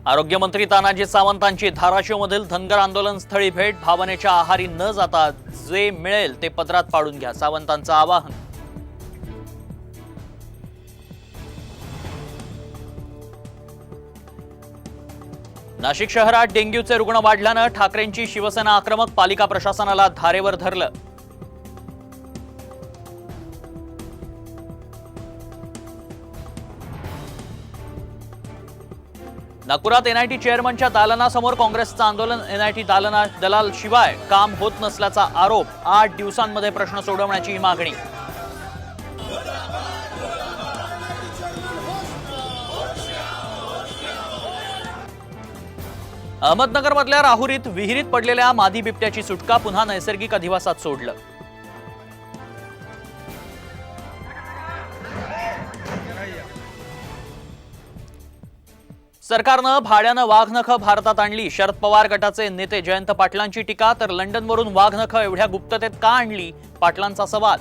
आरोग्यमंत्री तानाजी सावंतांची धाराशिवमधील धनगर आंदोलन स्थळी भेट, भावनेच्या आहारी न जाता जे मिळेल ते पदरात पाडून घ्या, सावंतांचं आवाहन. नाशिक शहरात डेंग्यूचे रुग्ण वाढल्यानं ठाकरेंची शिवसेना आक्रमक, पालिका प्रशासनाला धारेवर धरलं. नागपुरात एनआयटी चेअरमनच्या दालनासमोर काँग्रेसचं आंदोलन. एनआयटी दलाल शिवाय काम होत नसल्याचा आरोप. 8 दिवसांमध्ये प्रश्न सोडवण्याची मागणी. अहमदनगरमधल्या राहुरीत विहिरीत पडलेल्या मादी बिबट्याची सुटका, पुन्हा नैसर्गिक अधिवासात सोडलं. सरकारनं भाड्यानं वाघनखं भारतात आणली. शरद पवार गटाचे नेते जयंत पाटलांची टीका. तर लंडनवरून वाघनखं एवढ्या गुप्ततेत का आणली, पाटलांचा सवाल.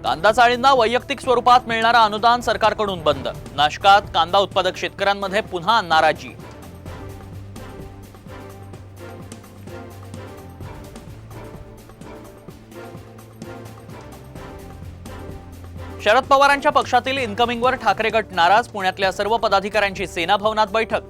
कांदा चाळींना वैयक्तिक स्वरूपात मिळणारं अनुदान सरकारकडून बंद. नाशकात कांदा उत्पादक शेतकऱ्यांमध्ये पुन्हा नाराजी. शरद पवारांच्या पक्षातील इन्कमिंगवर ठाकरे गट नाराज. पुण्यातल्या सर्व पदाधिकाऱ्यांची सेना भवनात बैठक.